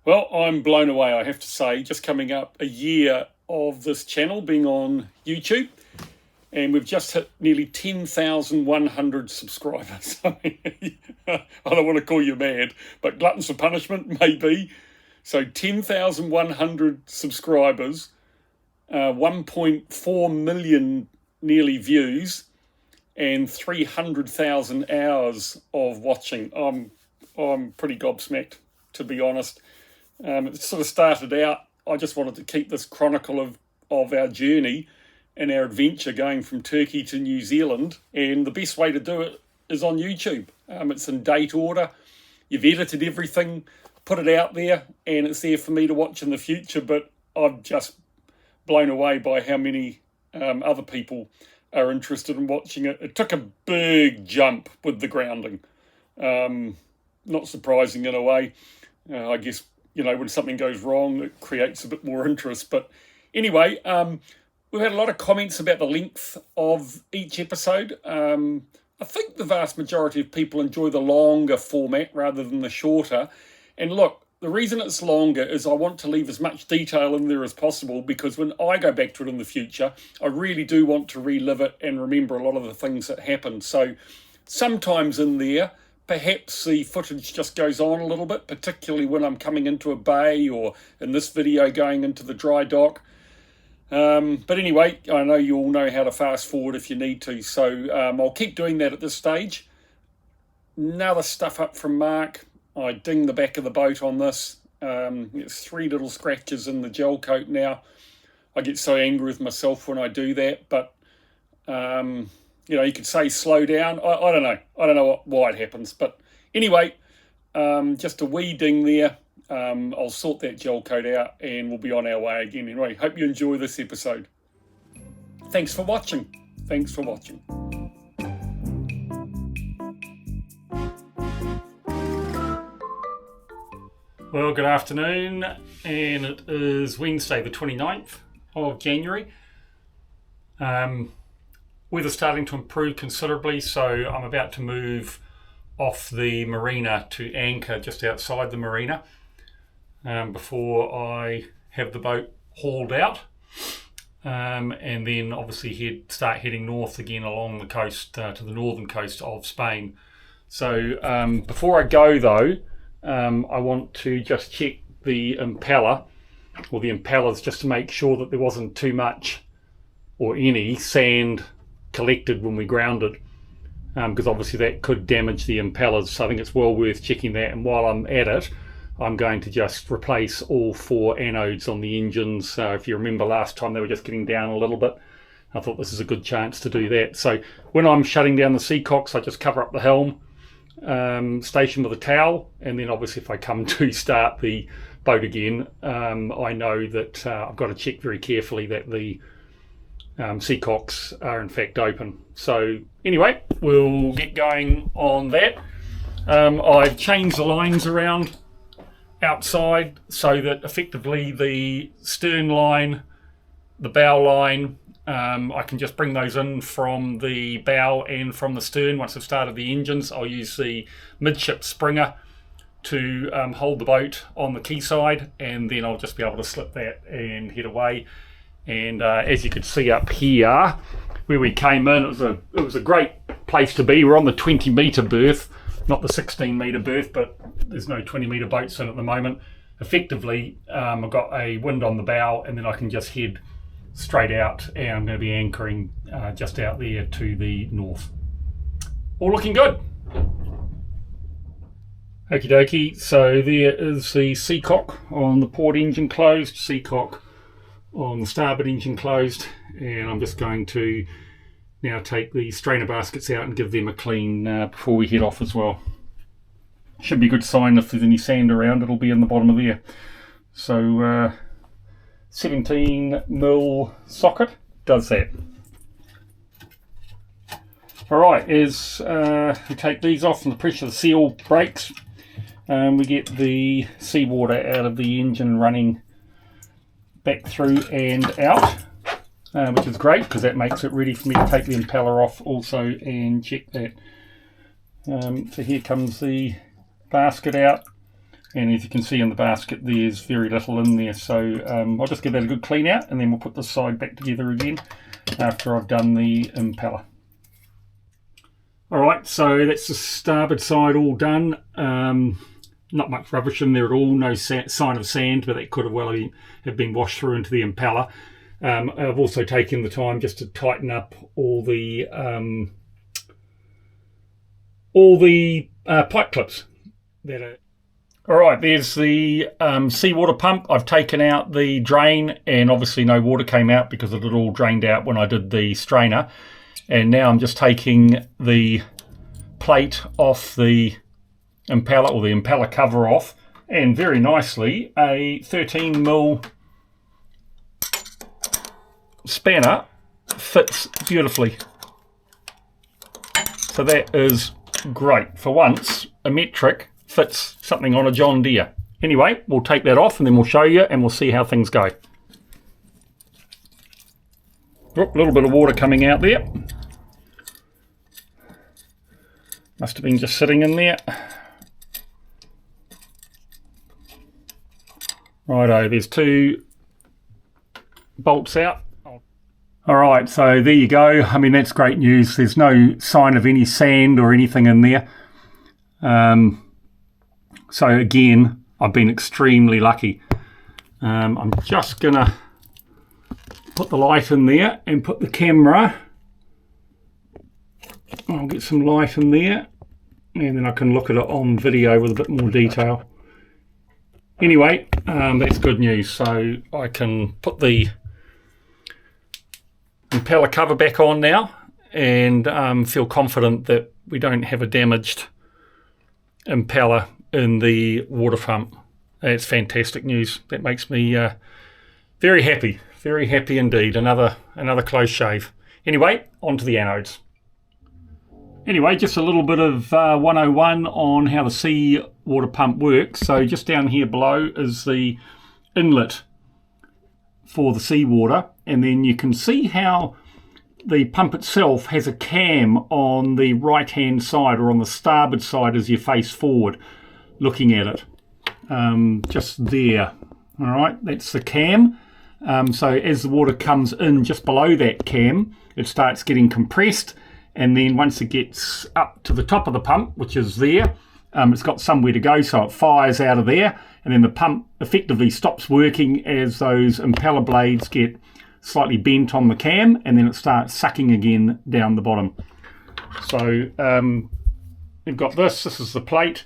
Well, I'm blown away, I have to say. Just coming up a year of this channel being on YouTube, and we've just hit nearly 10,100 subscribers. I don't want to call you mad, but gluttons for punishment, maybe. So 10,100 subscribers, 1.4 million nearly views, and 300,000 hours of watching. I'm pretty gobsmacked, to be honest. It sort of started out, I just wanted to keep this chronicle of our journey and our adventure going from Turkey to New Zealand, and the best way to do it is on YouTube. It's in date order. You've edited everything, put it out there, and it's there for me to watch in the future, but I'm just blown away by how many other people are interested in watching it. It took a big jump with the grounding. Not surprising in a way. I guess, when something goes wrong, it creates a bit more interest. But anyway, we've had a lot of comments about the length of each episode. I think the vast majority of people enjoy the longer format rather than the shorter. And look, the reason it's longer is I want to leave as much detail in there as possible, because when I go back to it in the future, I really do want to relive it and remember a lot of the things that happened. So sometimes in there, perhaps the footage just goes on a little bit, particularly when I'm coming into a bay, or in this video going into the dry dock. But anyway, I know you all know how to fast forward if you need to, so I'll keep doing that at this stage. Another stuff up from Mark. I dinged the back of the boat on this. It's 3 little scratches in the gel coat now. I get so angry with myself when I do that, but you could say slow down. I don't know. I don't know why it happens. But anyway, just a wee ding there. I'll sort that gel coat out and we'll be on our way again. Anyway, hope you enjoy this episode. Thanks for watching. Well, good afternoon, and it is Wednesday the 29th of January. Weather's starting to improve considerably, so I'm about to move off the marina to anchor just outside the marina before I have the boat hauled out, and then obviously start heading north again along the coast to the northern coast of Spain. So before I go though, I want to just check the impeller, or the impellers, just to make sure that there wasn't too much or any sand collected when we grounded, because obviously that could damage the impellers. So I think it's well worth checking that. And while I'm at it, I'm going to just replace all 4 anodes on the engines. If you remember last time, they were just getting down a little bit. I thought this is a good chance to do that. So when I'm shutting down the seacocks, I just cover up the helm station with a towel, and then obviously if I come to start the boat again, I know that I've got to check very carefully that the seacocks are in fact open. So anyway, we'll get going on that. I've changed the lines around outside so that effectively the stern line, the bow line, I can just bring those in from the bow and from the stern. Once I've started the engines, I'll use the midship springer to hold the boat on the quayside, and then I'll just be able to slip that and head away. And as you could see up here where we came in, it was a great place to be. We're on the 20 metre berth, not the 16 metre berth, but there's no 20 metre boats in at the moment. Effectively, I've got a wind on the bow, and then I can just head straight out, and I'm going to be anchoring just out there to the north. All looking good. Okie dokie, so there is the seacock on the port engine closed, seacock on the starboard engine closed, and I'm just going to now take the strainer baskets out and give them a clean before we head off as well. Should be a good sign if there's any sand around, it'll be in the bottom of there. So 17mm socket does that. Alright, as we take these off and the pressure of the seal breaks, we get the seawater out of the engine running back through and out, which is great because that makes it ready for me to take the impeller off also and check that. So here comes the basket out. And as you can see in the basket, there's very little in there. So I'll just give that a good clean out, and then we'll put this side back together again after I've done the impeller. Alright, so that's the starboard side all done. Not much rubbish in there at all, no sign of sand, but that could have well have been washed through into the impeller. I've also taken the time just to tighten up all the pipe clips that are... Alright, there's the seawater pump. I've taken out the drain, and obviously no water came out because it had all drained out when I did the strainer. And now I'm just taking the plate off the impeller, or the impeller cover off, and very nicely a 13mm spanner fits beautifully. So that is great. For once, a metric fits something on a John Deere. Anyway, we'll take that off and then we'll show you and we'll see how things go. A little bit of water coming out there. Must have been just sitting in there. Righto, there's 2 bolts out. Alright, so there you go. I mean, that's great news. There's no sign of any sand or anything in there. So again, I've been extremely lucky. I'm just going to put the light in there and put the camera. I'll get some light in there and then I can look at it on video with a bit more detail. Anyway, that's good news. So I can put the impeller cover back on now and feel confident that we don't have a damaged impeller in the water pump. That's fantastic news. That makes me very happy indeed. Another close shave. Anyway, on to the anodes. Anyway, just a little bit of 101 on how the seawater pump works. So just down here below is the inlet for the seawater, and then you can see how the pump itself has a cam on the right hand side, or on the starboard side as you face forward looking at it. Just there. Alright, that's the cam. So as the water comes in just below that cam, it starts getting compressed, and then once it gets up to the top of the pump, which is there, it's got somewhere to go, so it fires out of there, and then the pump effectively stops working as those impeller blades get slightly bent on the cam, and then it starts sucking again down the bottom. So we've got this is the plate,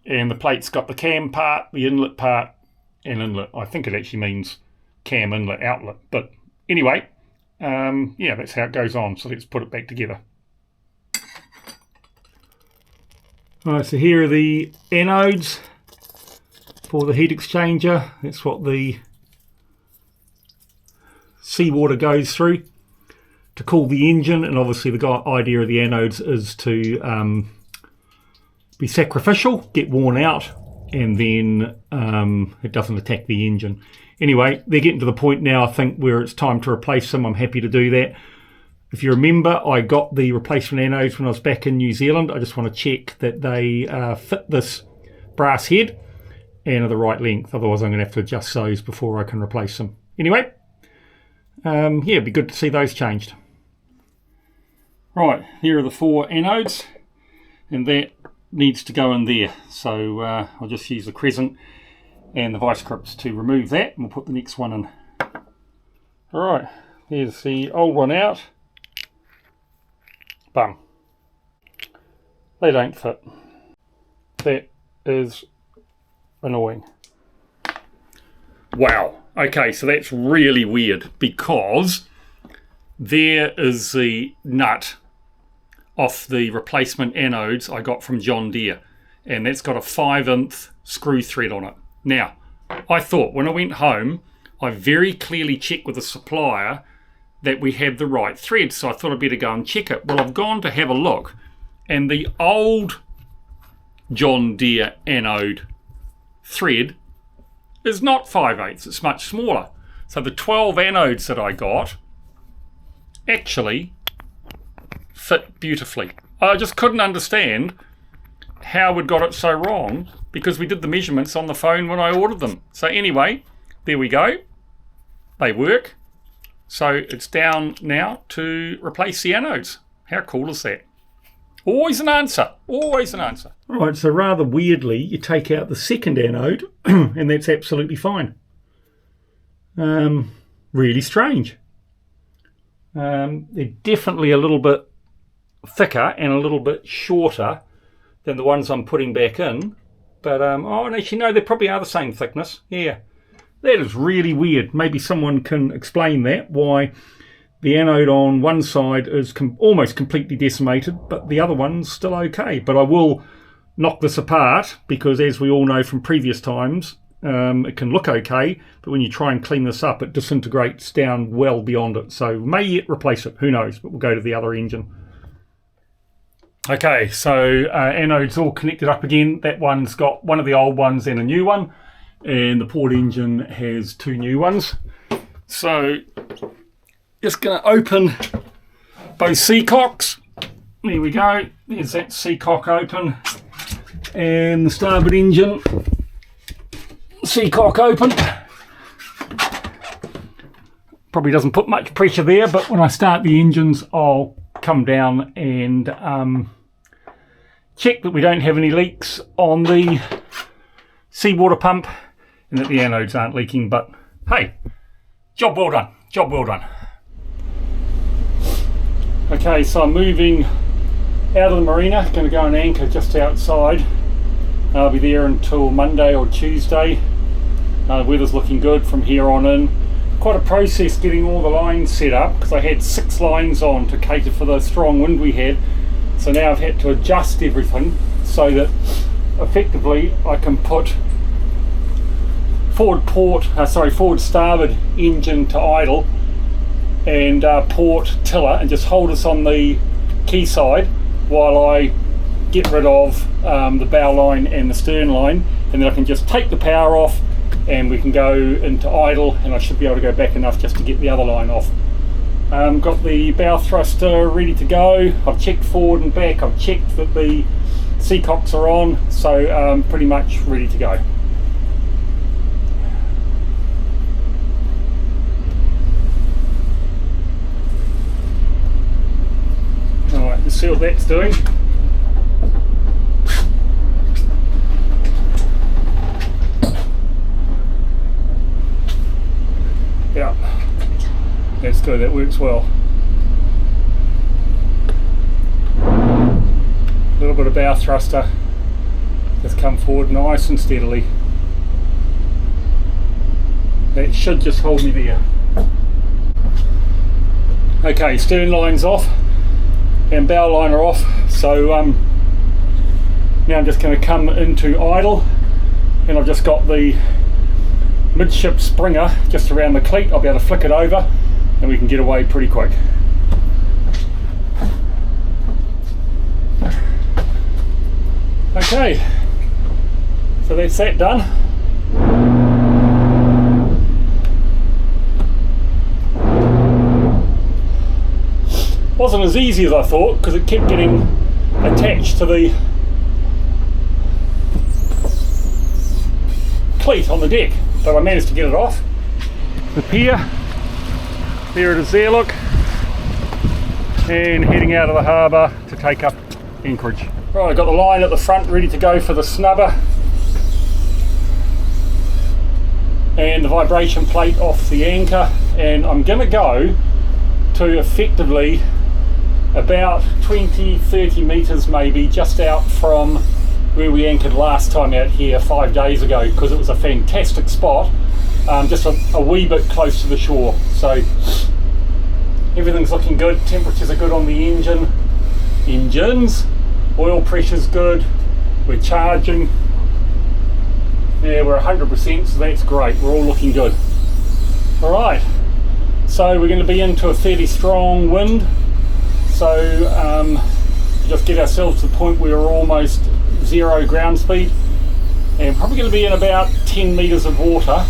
and the plate's got the cam part, the inlet part, and inlet. I think it actually means cam, inlet, outlet, but anyway, yeah, that's how it goes on. So let's put it back together. Alright, so here are the anodes for the heat exchanger. That's what the seawater goes through to cool the engine, and obviously the idea of the anodes is to be sacrificial, get worn out, and then it doesn't attack the engine. Anyway, they're getting to the point now, I think, where it's time to replace them. I'm happy to do that. If you remember, I got the replacement anodes when I was back in New Zealand. I just want to check that they fit this brass head and are the right length. Otherwise, I'm going to have to adjust those before I can replace them. Anyway, yeah, it'd be good to see those changed. Right, here are the 4 anodes, and that needs to go in there. So I'll just use the crescent and the vice grips to remove that, and we'll put the next one in. Alright, here's the old one out. Bum. They don't fit. That is annoying. Wow. Okay, so that's really weird, because there is the nut off the replacement anodes I got from John Deere, and that's got a 5/8 screw thread on it. Now, I thought when I went home, I very clearly checked with the supplier that we had the right thread, so I thought I'd better go and check it. Well, I've gone to have a look, and the old John Deere anode thread is not 5/8, it's much smaller. So the 12 anodes that I got actually fit beautifully. I just couldn't understand how we'd got it so wrong because we did the measurements on the phone when I ordered them. So anyway, there we go. They work. So it's down now to replace the anodes. How cool is that? Always an answer. Always an answer. All right, so rather weirdly, you take out the second anode and that's absolutely fine. Really strange. They're definitely a little bit thicker and a little bit shorter than the ones I'm putting back in. But, oh, and actually, no, they probably are the same thickness. Yeah. That is really weird. Maybe someone can explain that, why the anode on one side is almost completely decimated, but the other one's still okay. But I will knock this apart because, as we all know from previous times, it can look okay, but when you try and clean this up, it disintegrates down well beyond it. So we may yet replace it. Who knows? But we'll go to the other engine. Okay, so anode's all connected up again. That one's got one of the old ones and a new one. And the port engine has two new ones. So just going to open both seacocks. There we go. There's that seacock open. And the starboard engine seacock open. Probably doesn't put much pressure there, but when I start the engines, I'll come down and check that we don't have any leaks on the seawater pump and that the anodes aren't leaking. But hey, job well done, job well done. Okay, so I'm moving out of the marina, going to go and anchor just outside. I'll be there until Monday or Tuesday. Weather's looking good from here on in. Quite a process getting all the lines set up because I had 6 lines on to cater for the strong wind we had. So now I've had to adjust everything so that effectively I can put forward starboard engine to idle and port tiller and just hold us on the quayside while I get rid of the bow line and the stern line, and then I can just take the power off and we can go into idle, and I should be able to go back enough just to get the other line off. Got the bow thruster ready to go. I've checked forward and back. I've checked that the seacocks are on, so pretty much ready to go. Alright, let's see what that's doing. Yeah, that's good, that works well. A little bit of bow thruster, just come forward nice and steadily. That should just hold me there. Okay, stern line's off and bow line are off, so now I'm just going to come into idle, and I've just got the midship springer just around the cleat. I'll be able to flick it over and we can get away pretty quick. Okay, so that's that done. Wasn't as easy as I thought because it kept getting attached to the cleat on the deck, but I managed to get it off. The pier, there it is there, look, and heading out of the harbour to take up anchorage. Right, I've got the line at the front ready to go for the snubber and the vibration plate off the anchor, and I'm going to go to effectively about 20-30 metres maybe just out from where we anchored last time out here 5 days ago, because it was a fantastic spot, just a wee bit close to the shore. So everything's looking good, temperatures are good on the engines, oil pressure's good, we're charging, yeah, we're 100%, so that's great, we're all looking good. Alright, so we're going to be into a fairly strong wind, so just get ourselves to the point where we're almost 0 ground speed, and probably going to be in about 10 metres of water,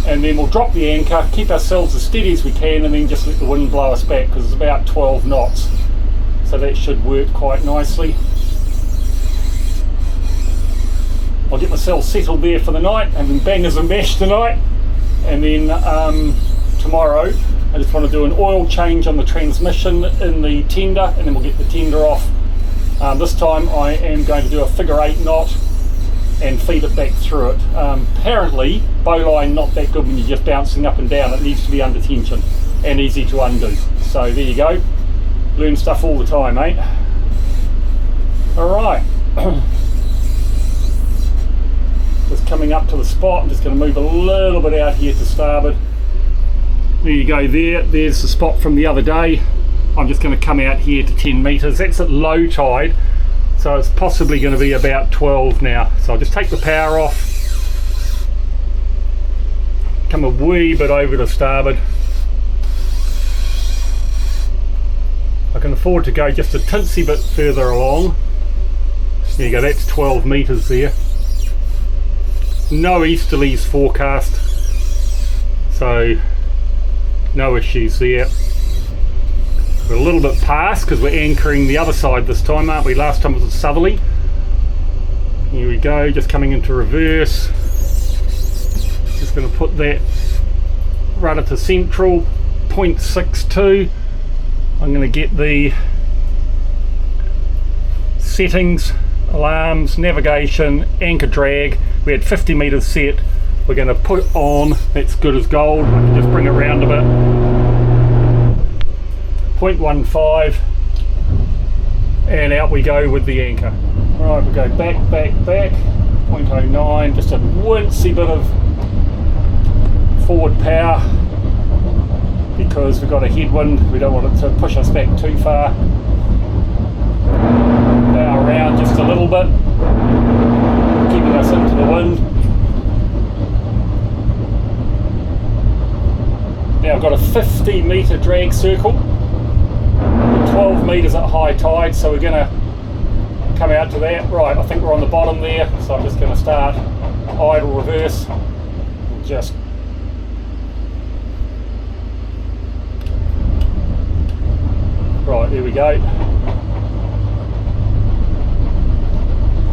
and then we'll drop the anchor, keep ourselves as steady as we can, and then just let the wind blow us back because it's about 12 knots, so that should work quite nicely. I'll get myself settled there for the night, having bangers and mash tonight, and then tomorrow I just want to do an oil change on the transmission in the tender, and then we'll get the tender off. This time I am going to do a figure 8 knot and feed it back through it. Apparently bowline not that good when you're just bouncing up and down. It needs to be under tension and easy to undo. So there you go, learn stuff all the time, eh? Alright, just coming up to the spot. I'm just going to move a little bit out here to starboard. There you go, there's the spot from the other day. I'm just going to come out here to 10 metres. That's at low tide, so it's possibly going to be about 12 now. So I'll just take the power off, come a wee bit over to starboard. I can afford to go just a tinsy bit further along. There you go, that's 12 metres there. No easterlies forecast, so no issues there. We're a little bit past because we're anchoring the other side this time, aren't we? Last time it was a southerly. Here we go, just coming into reverse. Just going to put that rudder to central, 0.62. I'm going to get the settings, alarms, navigation, anchor drag. We had 50 metres set. We're going to put on, that's good as gold. I can just bring it round a bit. 0.15, and out we go with the anchor. Right, we'll go back, 0.09, just a wincy bit of forward power because we've got a headwind. We don't want it to push us back too far. Bow around just a little bit, keeping us into the wind. Now I've got a 50 metre drag circle, 12 metres at high tide, so we're going to come out to that. Right, I think we're on the bottom there, so I'm just going to start idle reverse. Just right, there we go.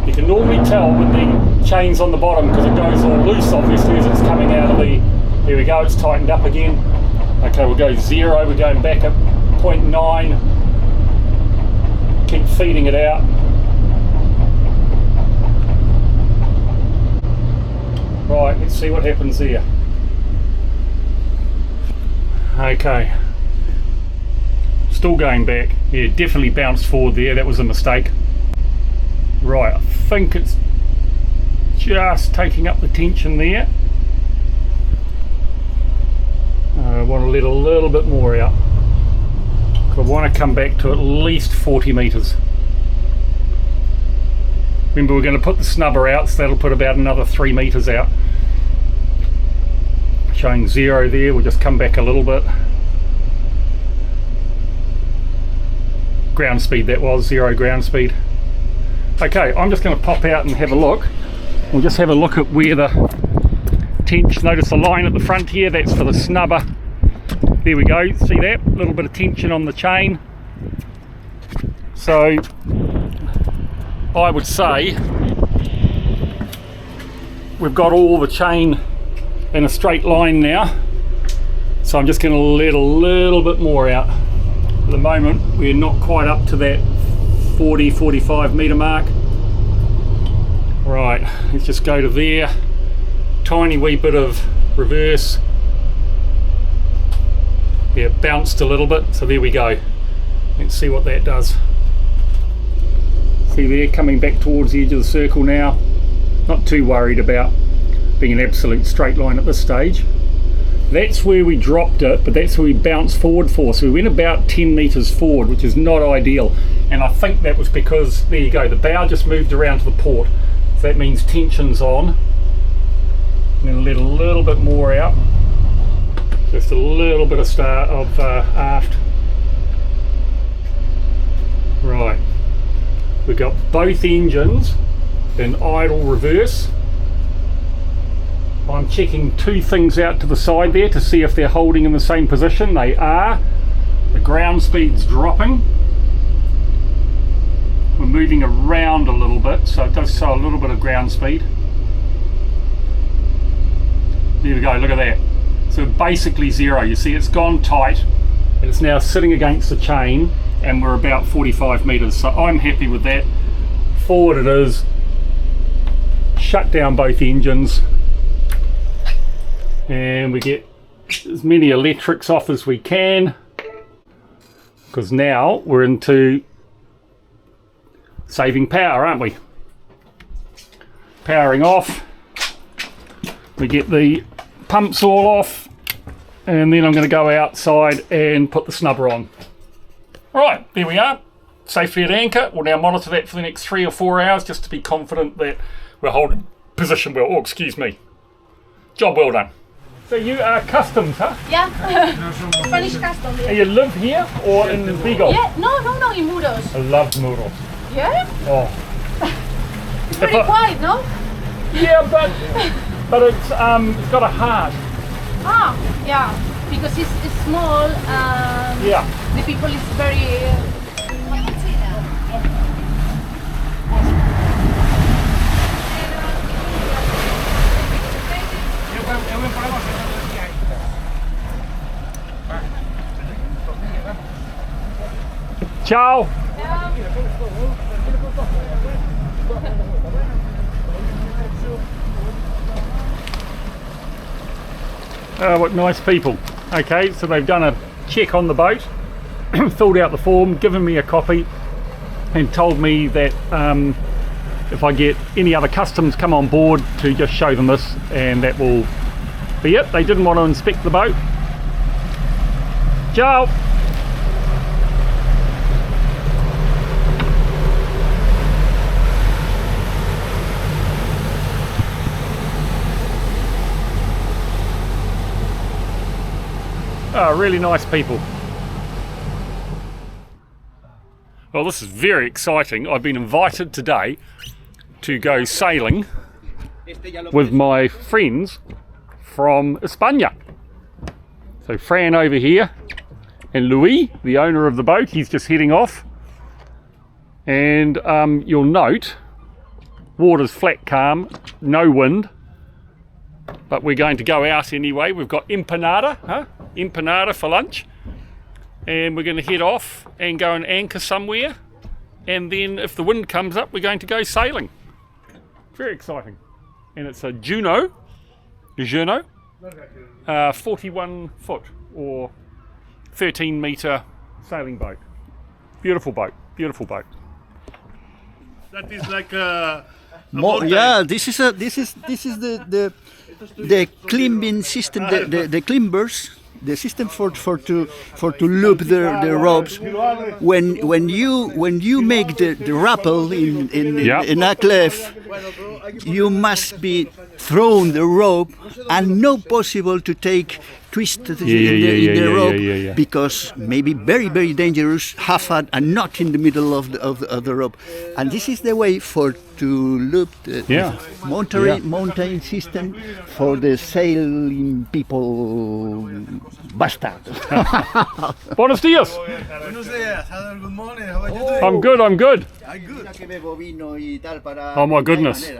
You can normally tell with the chains on the bottom because it goes all loose obviously as it's coming out of the, there we go, it's tightened up again. Okay, we'll go 0, we're going back at 0.9, keep feeding it out. Right, let's see what happens there. Okay, still going back. Yeah, definitely bounced forward there, that was a mistake. Right, I think it's just taking up the tension there. I want to let a little bit more out. I want to come back to at least 40 metres. Remember, we're going to put the snubber out, so that'll put about another 3 metres out. Showing 0 there, we'll just come back a little bit. Ground speed that was, 0 ground speed. Okay, I'm just going to pop out and have a look. We'll just have a look at where the tension, notice the line at the front here, that's for the snubber. There we go, see that? A little bit of tension on the chain. So I would say we've got all the chain in a straight line now. So I'm just going to let a little bit more out. At the moment we're not quite up to that 40-45 metre mark. Right, let's just go to there. Tiny wee bit of reverse. Yeah, bounced a little bit, so there we go. Let's see what that does. See there, coming back towards the edge of the circle now. Not too worried about being an absolute straight line at this stage. That's where we dropped it, but that's where we bounced forward for. So we went about 10 metres forward, which is not ideal. And I think that was because, there you go, the bow just moved around to the port. So that means tension's on. I'm going to let a little bit more out. Just a little bit of start of aft. Right, we've got both engines in idle reverse. I'm checking 2 things out to the side there to see if they're holding in the same position. They are. The ground speed's dropping. We're moving around a little bit, so it does show a little bit of ground speed. we go, look at that. So basically zero. You see it's gone tight and it's now sitting against the chain, and we're about 45 meters. So I'm happy with that. Forward it is. Shut down both engines. And we get as many electrics off as we can, because now we're into saving power, aren't we? Powering off. We get the pumps all off, and then I'm going to go outside and put the snubber on. Right, there we are. Safely at anchor. We'll now monitor that for the next 3 or 4 hours just to be confident that we're holding position well. Oh, excuse me. Job well done. So you are customs, huh? Yeah, Spanish customs. And you live here or in Vigo? Yeah, no, in Muros. I love Muros. Yeah? Oh. It's very quiet, no? Yeah, but it's got a heart. Ah, yeah, because it's small. Yeah. The people is very. Ciao. What nice people. Okay, so they've done a check on the boat, filled out the form, given me a copy, and told me that if I get any other customs come on board to just show them this, and that will be it. They didn't want to inspect the boat. Ciao. Oh, really nice people. Well, this is very exciting. I've been invited today to go sailing with my friends from España. So Fran over here and Louis, the owner of the boat, he's just heading off. And you'll note, water's flat calm, no wind, but we're going to go out anyway. We've got empanada, empanada for lunch, and we're going to head off and go and anchor somewhere, and then if the wind comes up we're going to go sailing. Very exciting. And it's a Juno 41 foot or 13 meter sailing boat. Beautiful boat, beautiful boat. That is like a yeah, this is the climbing system, the climbers, the system for to loop the ropes. When you make the rappel in a cliff, you must be thrown the rope and no possible to take twist the rope because maybe very dangerous, half a knot in the middle of the rope, and this is the way for to loop the mountain system for the sailing people. Basta. Buenos dias. Buenos dias. Good morning. How are you doing? I'm good. I'm good. Oh my goodness.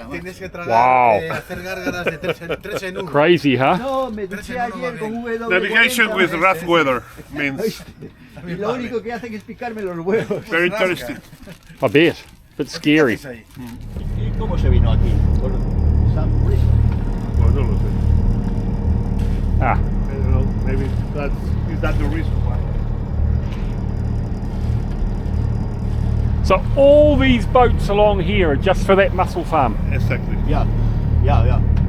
Wow. Crazy, huh? navigation with rough weather means very thirsty. I bet. But scary. ¿Cómo se vino aquí? Por some reason. Well, no lo sé. Ah. I don't know. Maybe is that the reason why? So all these boats along here are just for that mussel farm. Exactly. Yeah.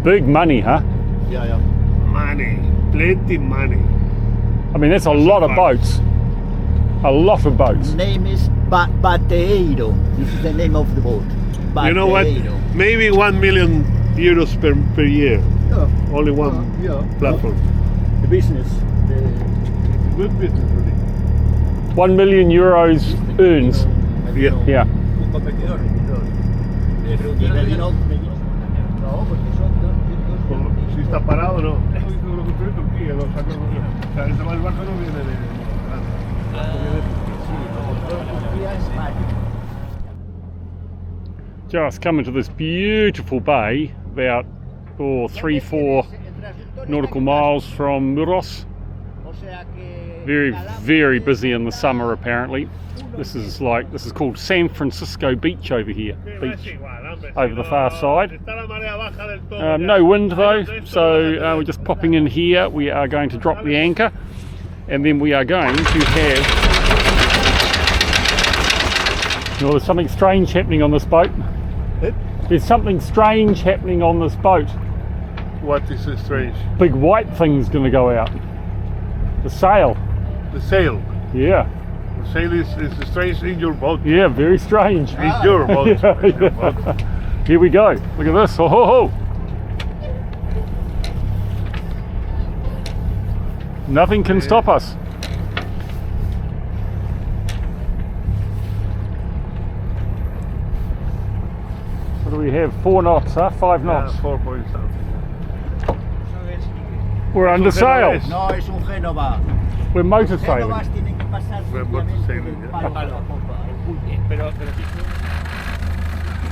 Big money, huh? Yeah. Money, plenty money. I mean, that's a lot of boats. A lot of boats. Name is Bateiro. This is the name of the boat. Bateiro. You know what? Maybe 1 million euros per year. Yeah. Only one platform. The business. It's good business, really. 1 million euros earns. Yeah. Un competidor. Si está parado, no. Lo construyó Turquía, lo sacó. O sea, el barco no viene de. Just coming to this beautiful bay, about 3-4 nautical miles from Muros. Very, very busy in the summer apparently. This is called San Francisco Beach over here. Beach over the far side. No wind though, so we're just popping in here. We are going to drop the anchor, and then we are going to have... Well, there's something strange happening on this boat. There's something strange happening on this boat. What is strange? Big white thing's going to go out. The sail. The sail. Yeah. The sail is strange in your boat. Yeah, very strange. In your boat. Yeah, In your boat. Here we go. Look at this. Oh, ho, ho. Nothing can stop us. What do we have? 4 knots, huh? 5 knots. 4 point something. We're under sail. No, es un Génova. We're motor sailing. Génovas tienen que pasar We're motor sailing, el yeah. palo a la popa, el puente.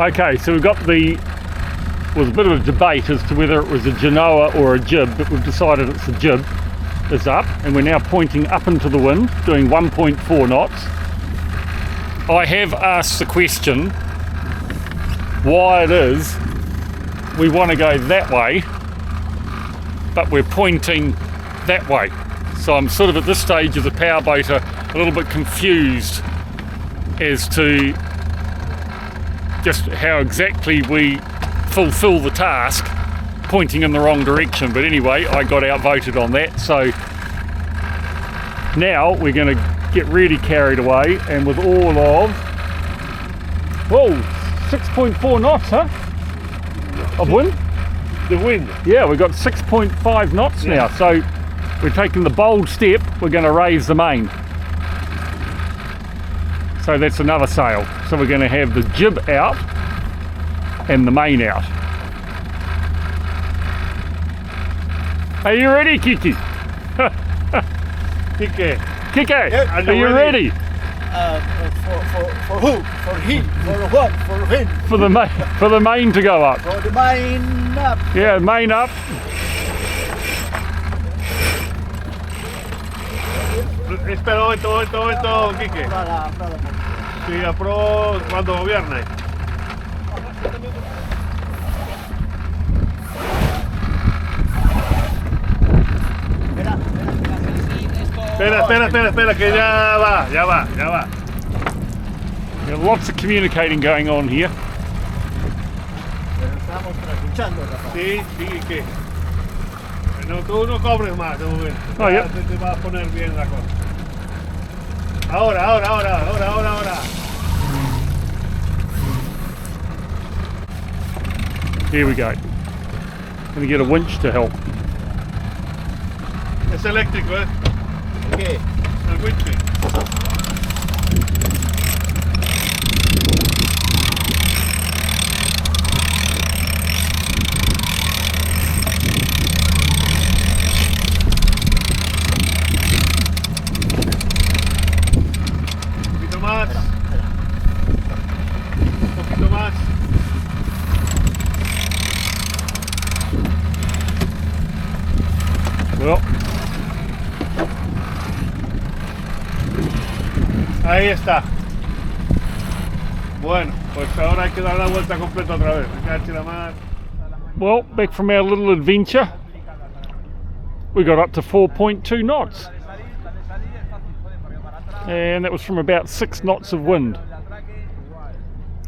Okay, so we've got was a bit of a debate as to whether it was a genoa or a jib, but we've decided it's a jib. It's up, and we're now pointing up into the wind, doing 1.4 knots. I have asked the question why it is we want to go that way, but we're pointing that way. So I'm sort of at this stage of the powerboat a little bit confused as to just how exactly we fulfill the task pointing in the wrong direction. But anyway, I got outvoted on that, so now we're going to get really carried away, and with all of 6.4 knots, huh, of wind. The wind. Yeah, we've got 6.5 knots now, so we're taking the bold step. We're going to raise the main. So that's another sail. So we're going to have the jib out and the main out. Are you ready, Kiki? Kike. Kike, Yeah, are you ready? For who? For him? For what? For him? For the main to go up. For the main up. Yeah, main up. Espera un momento, Kike. Sí, apró cuando gobierne. Espera, que ya va. We have lots of communicating going on here. Estamos escuchando, Rafa. Sí, ¿qué? No, tú no cobres más de momento. Oh, yeah. Te va a poner bien la cosa. Ahora. Here we go. Gonna get a winch to help. Es eléctrico, ¿eh? ¿Qué? El winch. Un poquito más. Well, ahí está. Bueno, pues ahora hay que dar la vuelta completa otra vez. well, back from our little adventure, we got up to 4.2 knots. And that was from about 6 knots of wind.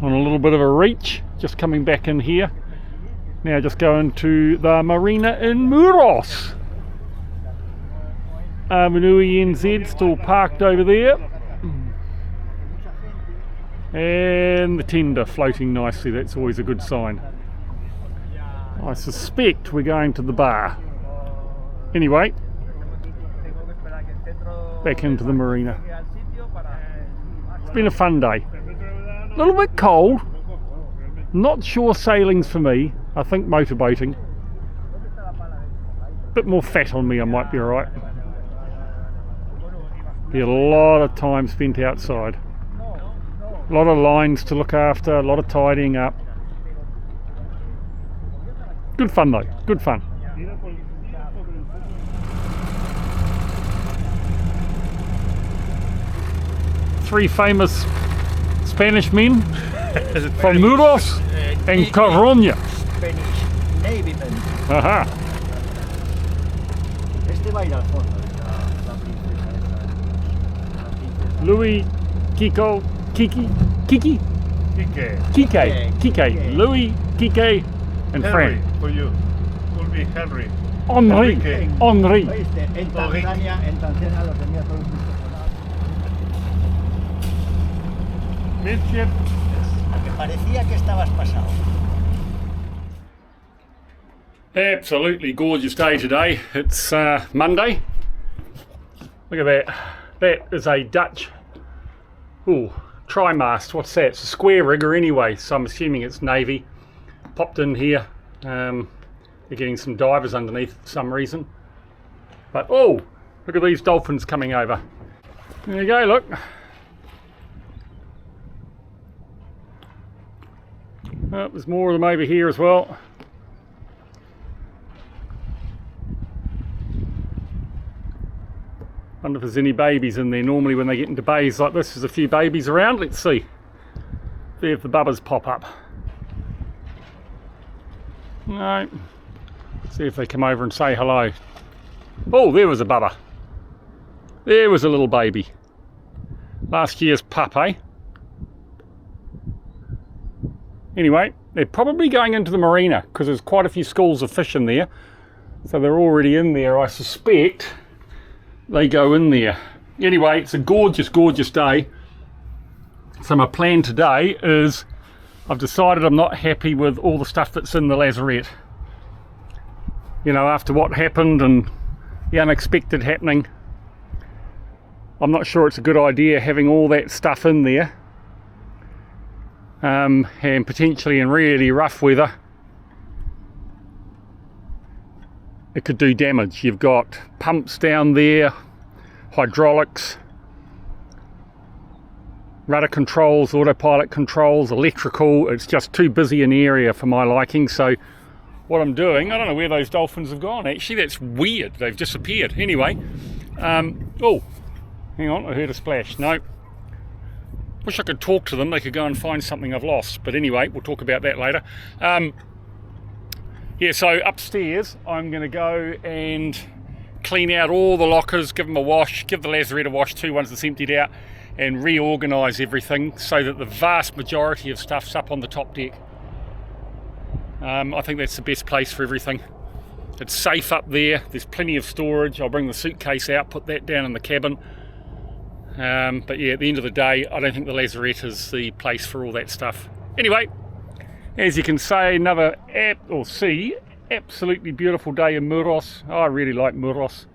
On a little bit of a reach, just coming back in here. Now just going to the marina in Muros. Awanui NZ still parked over there. And the tender floating nicely, that's always a good sign. I suspect we're going to the bar. Anyway, back into the marina. It's been a fun day. A little bit cold. Not sure sailing's for me. I think motorboating. Bit more fat on me, I might be alright. Be a lot of time spent outside. A lot of lines to look after, a lot of tidying up. Good fun though, good fun. three famous Spanish men from Muros and Coruña. Spanish Navy men. Ajá. Este va a ir al fondo. La princesa esa. La princesa. Louis, Kiko, Kiki, Kike. Kike, Louis, Kike, and Henry, Frank. for you. Will be Henry. Henri, Enrique. Henri. ¿Oíste? En Tanzania los tenía todos impresionados. Midship. Que parecía que estabas pasado. Absolutely gorgeous day today. It's Monday. Look at that. That is a Dutch trimast. What's that? It's a square rigger anyway, so I'm assuming it's Navy. Popped in here. They're getting some divers underneath for some reason. But oh, look at these dolphins coming over. There you go, look. Oh, there's more of them over here as well. Wonder if there's any babies in there. Normally when they get into bays like this, there's a few babies around. Let's see. See if the bubbers pop up. No. See if they come over and say hello. Oh, there was a bubba. There was a little baby. Last year's pup, eh? Anyway, they're probably going into the marina because there's quite a few schools of fish in there. So they're already in there, I suspect. They go in there. Anyway, it's a gorgeous, gorgeous day. So my plan today is I've decided I'm not happy with all the stuff that's in the lazarette. You know, after what happened and the unexpected happening, I'm not sure it's a good idea having all that stuff in there. And potentially in really rough weather, it could do damage. You've got pumps down there, hydraulics, rudder controls, autopilot controls, electrical. It's just too busy an area for my liking. So what I'm doing, I don't know where those dolphins have gone. Actually, that's weird. They've disappeared. Anyway, oh, hang on, I heard a splash. No. Wish I could talk to them. They could go and find something I've lost. But anyway, we'll talk about that later. Yeah, so upstairs, I'm going to go and clean out all the lockers, give them a wash, give the lazarette a wash too once it's emptied out, and reorganise everything so that the vast majority of stuff's up on the top deck. I think that's the best place for everything. It's safe up there. There's plenty of storage. I'll bring the suitcase out, put that down in the cabin. But yeah, at the end of the day, I don't think the lazarette is the place for all that stuff. Anyway, as you can see, absolutely beautiful day in Muros. I really like Muros.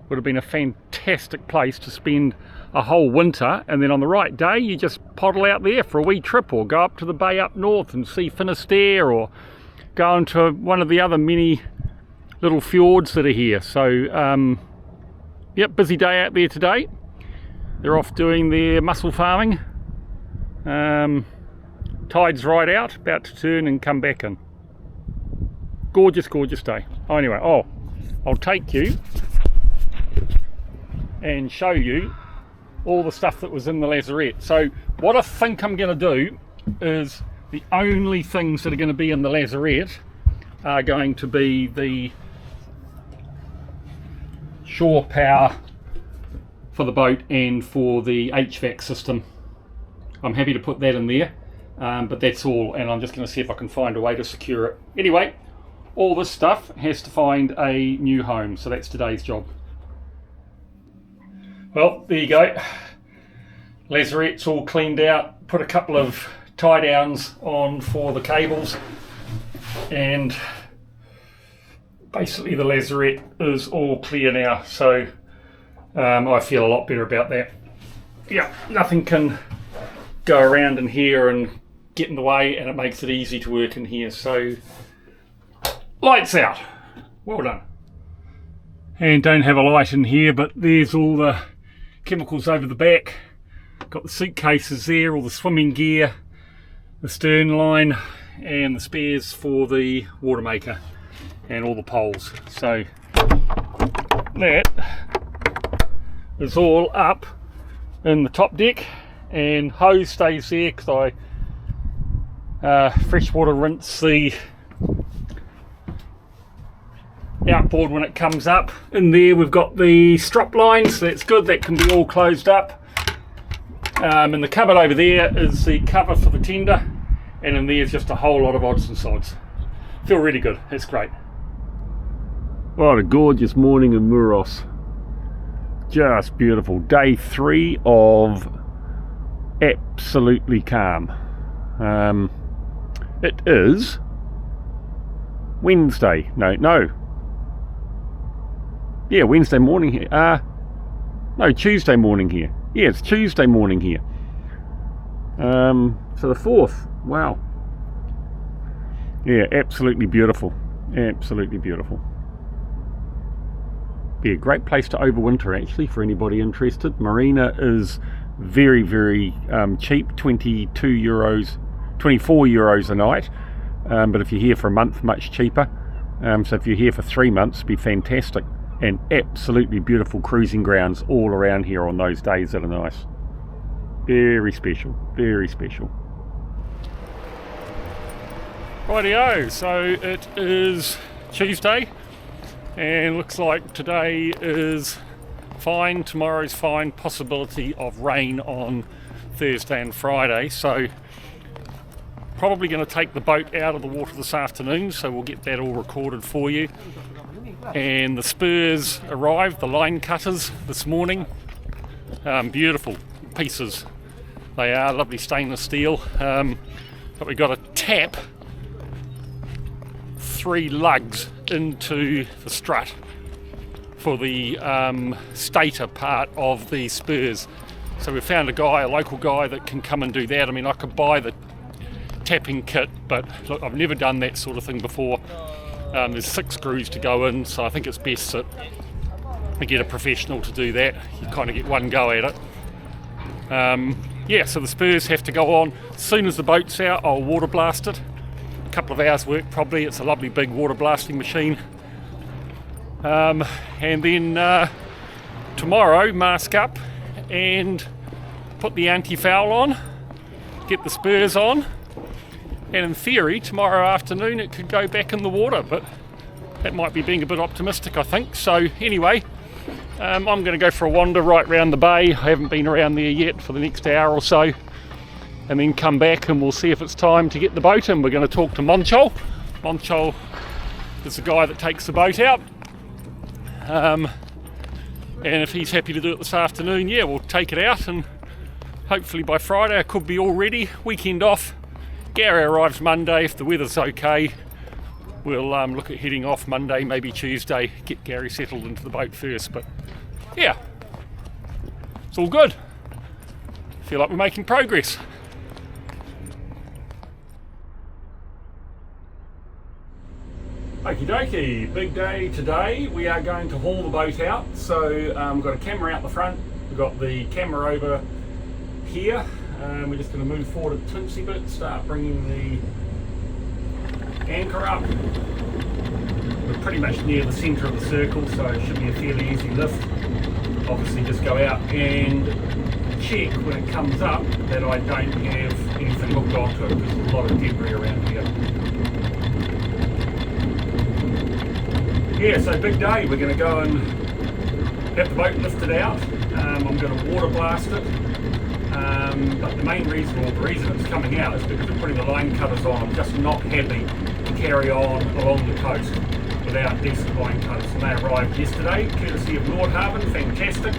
Would have been a fantastic place to spend a whole winter, and then on the right day you just poddle out there for a wee trip, or go up to the bay up north and see Finisterre, or go into one of the other many little fjords that are here. So yep, busy day out there today. They're off doing their mussel farming. Tide's right out, about to turn and come back in. Gorgeous, gorgeous day. Oh, anyway, I'll take you and show you all the stuff that was in the lazarette. So what I think I'm going to do is the only things that are going to be in the lazarette are going to be the shore power for the boat and for the HVAC system. I'm happy to put that in there, but that's all, and I'm just going to see if I can find a way to secure it. Anyway, all this stuff has to find a new home, so that's today's job. Well, there you go. Lazarette's all cleaned out, put a couple of tie downs on for the cables, and basically the lazarette is all clear now, so I feel a lot better about that. Yeah, nothing can go around in here and get in the way, and it makes it easy to work in here. So lights out, well done. And don't have a light in here, but there's all the chemicals over the back. Got the suitcases there, all the swimming gear, the stern line, and the spares for the water maker, and all the poles. So that is all up in the top deck, and hose stays there because I freshwater rinse the outboard when it comes up. In there we've got the strop lines, so that's good, that can be all closed up. And the cupboard over there is the cover for the tender, and in there's just a whole lot of odds and sods. Feel really good, it's great. What a gorgeous morning in Muros. Just beautiful. Day 3 of absolutely calm. It is Wednesday. No. Yeah, Wednesday morning here. No, Tuesday morning here. Yeah, it's Tuesday morning here. So the 4th. Wow. Yeah, absolutely beautiful. Absolutely beautiful. Be a great place to overwinter actually for anybody interested. Marina is very, very cheap, 24 euros a night. But if you're here for a month, much cheaper. So if you're here for 3 months, it'd be fantastic. And absolutely beautiful cruising grounds all around here on those days that are nice. Very special, very special. Rightio, so it is Tuesday and looks like today is fine, tomorrow's fine, possibility of rain on Thursday and Friday, so probably going to take the boat out of the water this afternoon, so we'll get that all recorded for you. And the spurs arrived, the line cutters, this morning. Beautiful pieces they are, lovely stainless steel, but we got to tap 3 lugs into the strut for the stator part of the spurs. So we found a local guy that can come and do that. I mean, I could buy the tapping kit, but look, I've never done that sort of thing before. There's 6 screws to go in, so I think it's best that we get a professional to do that. You kind of get one go at it. Yeah, so the spurs have to go on. As soon as the boat's out, I'll water blast it. A couple of hours work probably. It's a lovely big water blasting machine. And then tomorrow, mask up and put the anti-foul on, get the spurs on, and in theory tomorrow afternoon it could go back in the water, but that might be being a bit optimistic, I think. So anyway, I'm going to go for a wander right round the bay. I haven't been around there yet for the next hour or so, and then come back and we'll see if it's time to get the boat in. We're going to talk to Monchol. Monchol is the guy that takes the boat out, and if he's happy to do it this afternoon, yeah, we'll take it out, and hopefully by Friday I could be all ready. Weekend off. Gary arrives Monday. If the weather's okay, we'll look at heading off Monday, maybe Tuesday, get Gary settled into the boat first. But yeah, it's all good. Feel like we're making progress. Okie dokie, big day today. We are going to haul the boat out. So we've got a camera out the front, we've got the camera over here. We're just going to move forward a tinsy bit, start bringing the anchor up. We're pretty much near the centre of the circle, so it should be a fairly easy lift. Obviously just go out and check when it comes up that I don't have anything hooked onto it, because there's a lot of debris around here. Yeah, so big day. We're going to go and have the boat lifted out. I'm going to water blast it. But the main reason, or the reason it's coming out, is because we're putting the line cutters on. I'm just not happy to carry on along the coast without decent line cutters. And they arrived yesterday, courtesy of Nordhavn, fantastic.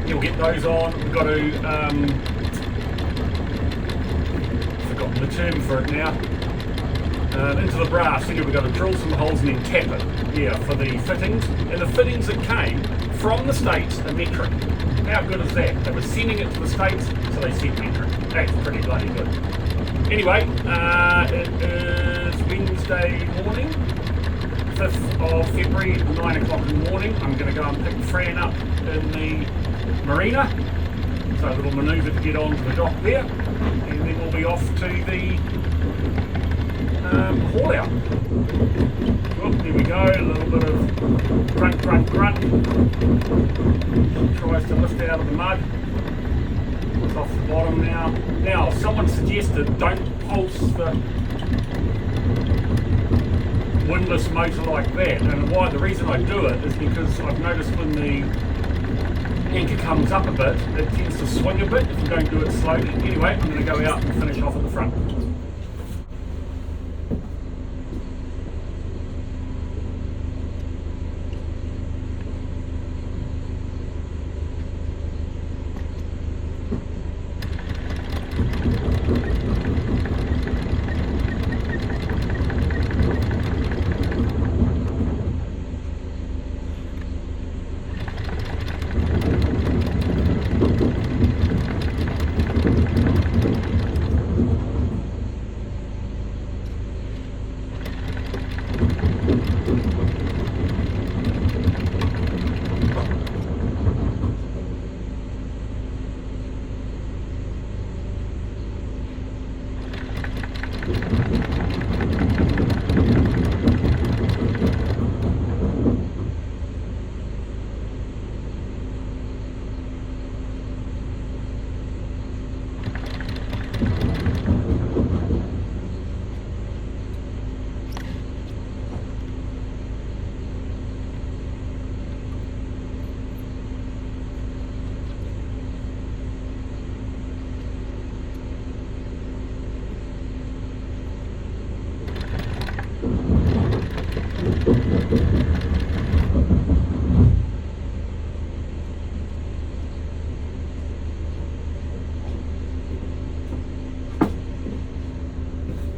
You'll get those on. We've got to, forgotten the term for it now, into the brass. We've got to drill some holes and then tap it, yeah, for the fittings. And the fittings that came from the States are metric. How good is that? They were sending it to the States, so they sent metric. That's pretty bloody good. Anyway, it is Wednesday morning, 5th of February, 9 o'clock in the morning. I'm going to go and pick Fran up in the marina. So a little manoeuvre to get onto the dock there, and then we'll be off to the haul out. Oh, there we go, a little bit of grunt. Tries to lift out of the mud. It's off the bottom now. Now, someone suggested don't pulse the windlass motor like that, and why the reason I do it is because I've noticed when the anchor comes up a bit, it tends to swing a bit if you don't do it slowly. Anyway, I'm going to go out and finish off at the front.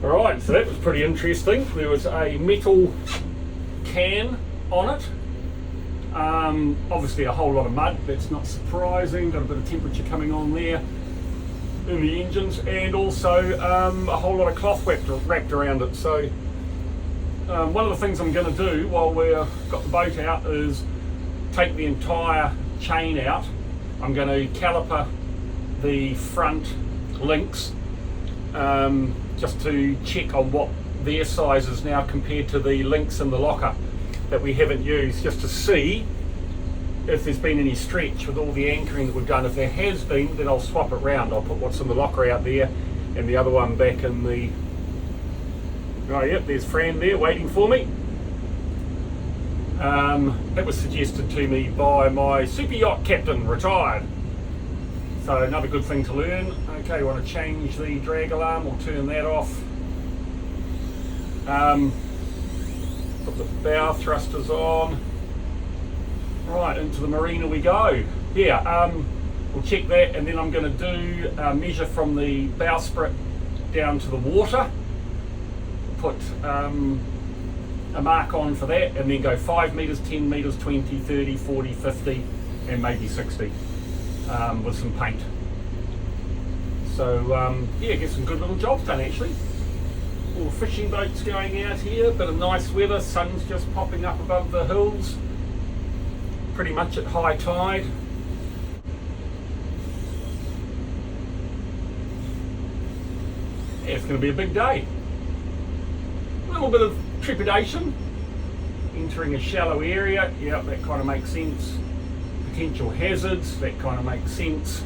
Alright, so that was pretty interesting. There was a metal can on it. Obviously a whole lot of mud, that's not surprising. Got a bit of temperature coming on there in the engines, and also a whole lot of cloth wrapped around it. So one of the things I'm going to do while we've got the boat out is take the entire chain out. I'm going to caliper the front links just to check on what their size is now compared to the links in the locker that we haven't used, just to see if there's been any stretch with all the anchoring that we've done. If there has been, then I'll swap it round. I'll put what's in the locker out there and the other one back in the... Oh yep, there's Fran there waiting for me. That was suggested to me by my super yacht captain, retired. So another good thing to learn. Okay, you want to change the drag alarm, we'll turn that off. Put the bow thrusters on. Right, into the marina we go. Yeah, we'll check that, and then I'm going to do a measure from the bowsprit down to the water. Put a mark on for that, and then go 5 metres, 10 metres, 20, 30, 40, 50, and maybe 60 with some paint. So yeah, get some good little jobs done actually. All fishing boats going out here, bit of nice weather, sun's just popping up above the hills, pretty much at high tide. Yeah, it's going to be a big day. A little bit of trepidation, entering a shallow area, yeah, that kind of makes sense. Potential hazards, that kind of makes sense.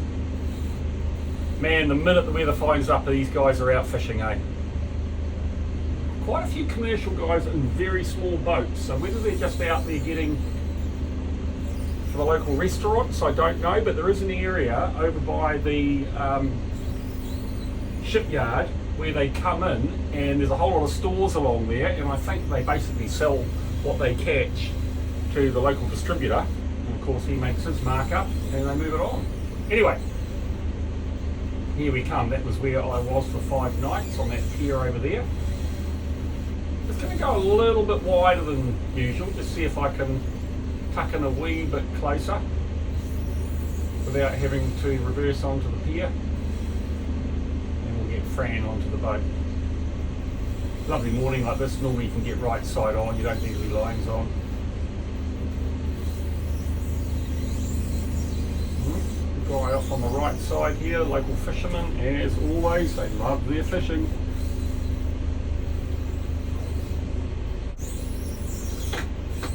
Man, the minute the weather finds up, these guys are out fishing, eh? Quite a few commercial guys in very small boats, so whether they're just out there getting for the local restaurants, I don't know, but there is an area over by the shipyard where they come in, and there's a whole lot of stores along there, and I think they basically sell what they catch to the local distributor, and of course he makes his markup and they move it on. Anyway, here we come. That was where I was for 5 nights, on that pier over there. It's going to go a little bit wider than usual, just see if I can tuck in a wee bit closer without having to reverse onto the pier, and we'll get Fran onto the boat. Lovely morning like this, normally you can get right side on, you don't need any lines on. Guy off on the right side here, local fishermen, as always, they love their fishing.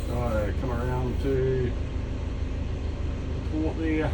So come around to the port there.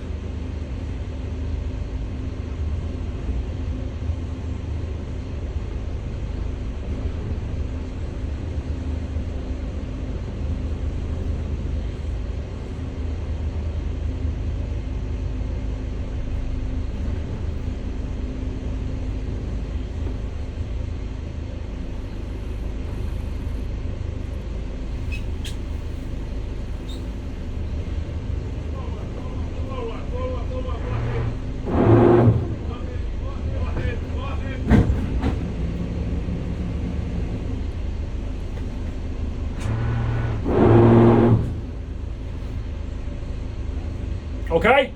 Okay?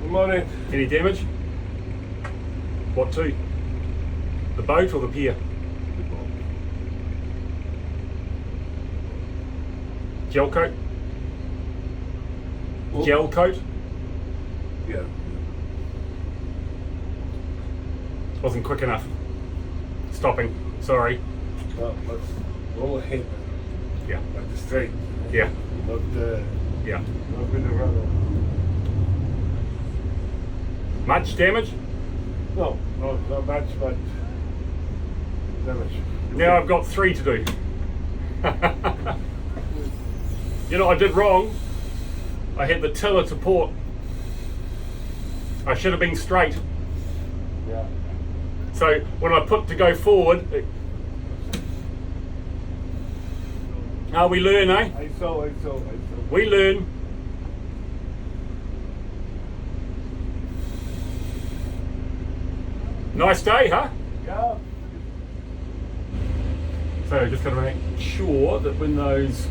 Good morning. Any damage? What to? The boat or the pier? Gel coat? Oh. Gel coat? Yeah. Wasn't quick enough. Stopping. Sorry. But roll ahead. Yeah. Like the straight. Yeah. Not Yeah. not with the rudder. Much damage? No, not much, but damage. Now I've got 3 to do. You know, I did wrong. I had the tiller to port. I should have been straight. Yeah. So when I put to go forward, we learn, eh? I saw. We learn. Nice day, huh? Yeah. So just got to make sure that when those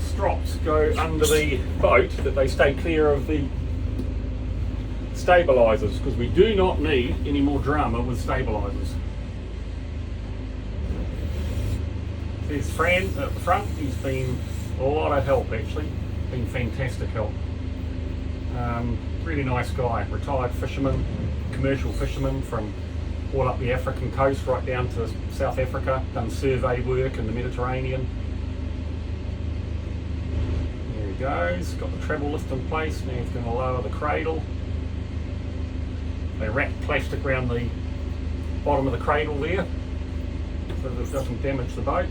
strops go under the boat, that they stay clear of the stabilisers, because we do not need any more drama with stabilisers. There's Fran at the front. He's been a lot of help, actually. Been fantastic help. Really nice guy. Retired fisherman, commercial fisherman from all up the African coast right down to South Africa. Done survey work in the Mediterranean. There he goes. Got the treble lift in place. Now he's going to lower the cradle. They wrap plastic around the bottom of the cradle there so that it doesn't damage the boat.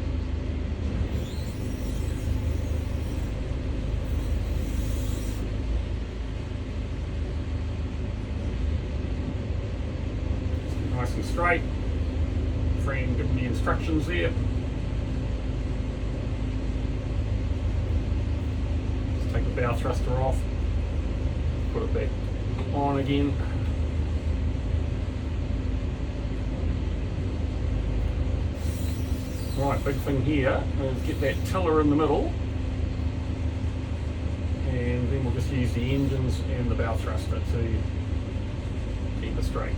Nice and straight. Fran giving the instructions there. Just take the bow thruster off. Put it back on again. Right, big thing here is get that tiller in the middle, and then we'll just use the engines and the bow thruster to keep it straight.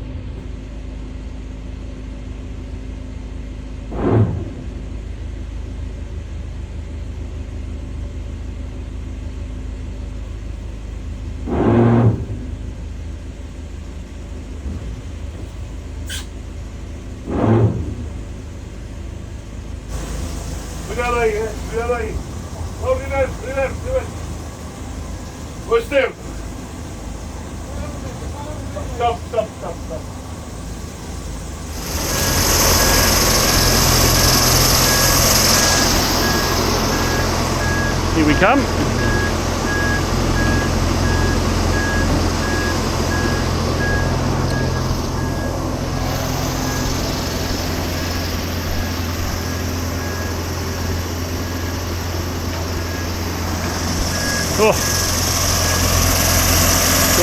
Cuidado ahí. No, primer. Push them. Stop. Here we come.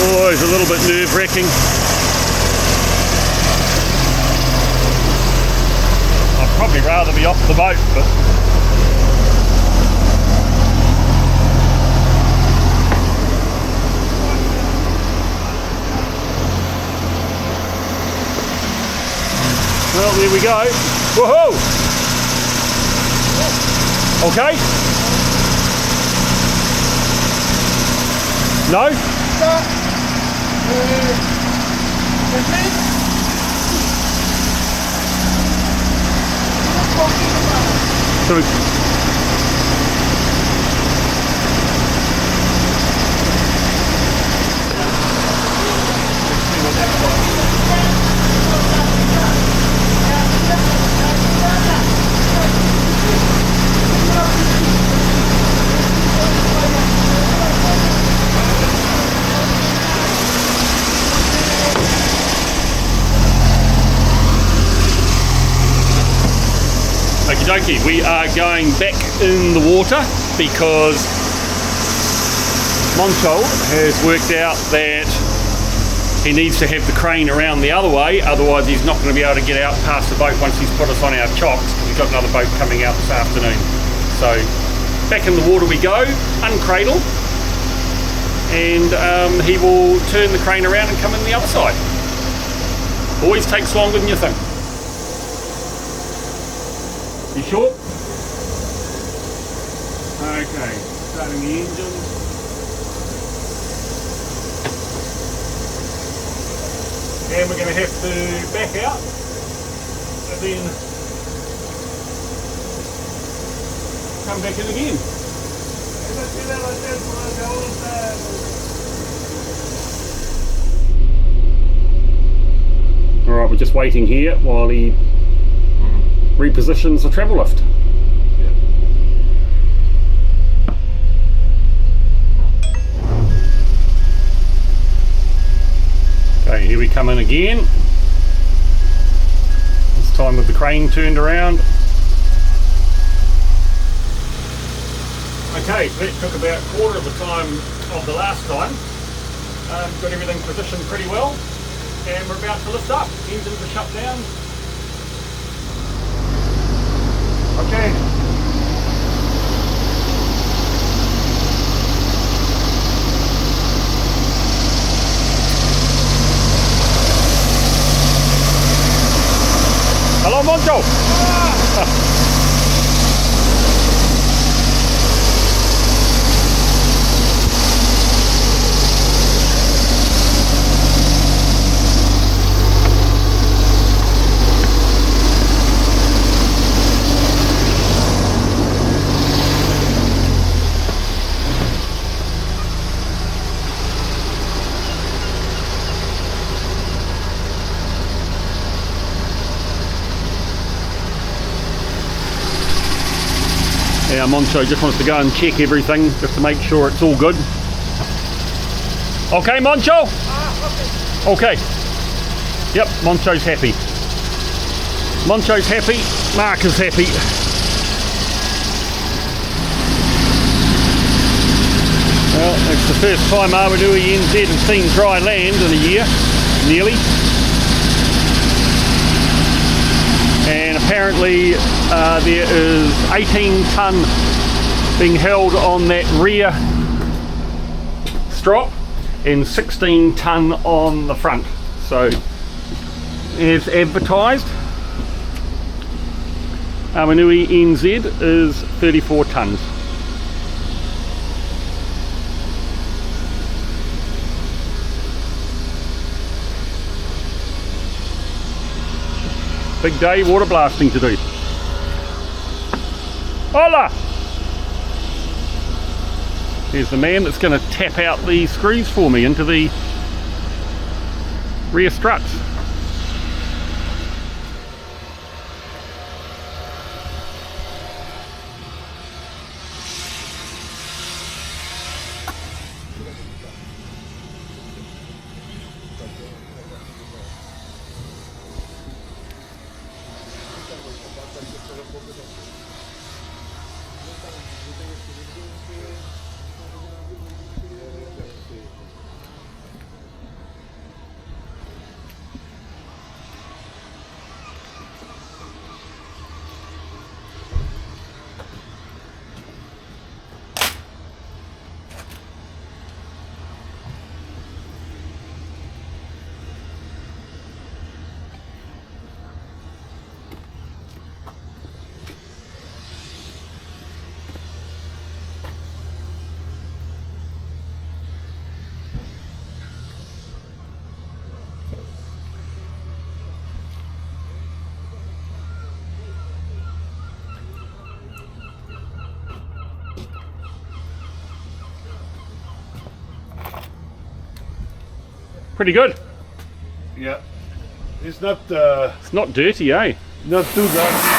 Oh, it's a little bit nerve-wracking. I'd probably rather be off the boat, but well, there we go. Woohoo! Okay? No? So okie dokie, we are going back in the water because Moncho has worked out that he needs to have the crane around the other way, otherwise he's not going to be able to get out past the boat once he's put us on our chocks. We've got another boat coming out this afternoon. So back in the water we go, uncradle, and he will turn the crane around and come in the other side. Always takes longer than you think. You sure? Okay, starting the engine. And we're going to have to back out and then come back in again. Alright, we're just waiting here while he repositions the travel lift. Okay, here we come in again. This time with the crane turned around. Okay, so that took about a quarter of the time of the last time. Got everything positioned pretty well, and we're about to lift up. Engines are shut down. Okay. Hello, Moncho! Yeah, Moncho just wants to go and check everything just to make sure it's all good. Okay, Moncho? Okay. Yep, Moncho's happy. Moncho's happy, Mark is happy. Well, it's the first time Awanui NZ has seen dry land in a year, nearly. And apparently there is 18 tonne being held on that rear strop and 16 tonne on the front. So as advertised, Awanui NZ is 34 tonnes. Big day water blasting to do. Hola! Here's the man that's going to tap out the screws for me into the rear struts. Pretty good. Yeah. It's not dirty, eh? not too dark.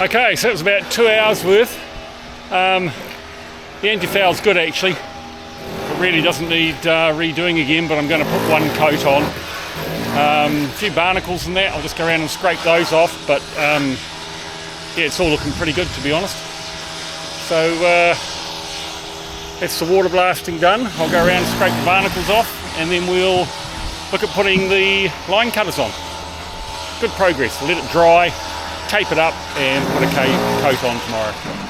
Okay, so it was about 2 hours worth. The anti-foul's good actually. It really doesn't need redoing again, but I'm going to put one coat on. A few barnacles and that, I'll just go around and scrape those off, but yeah, it's all looking pretty good to be honest. So that's the water blasting done. I'll go around and scrape the barnacles off, and then we'll look at putting the line cutters on. Good progress. We'll let it dry, tape it up, and put a coat on tomorrow.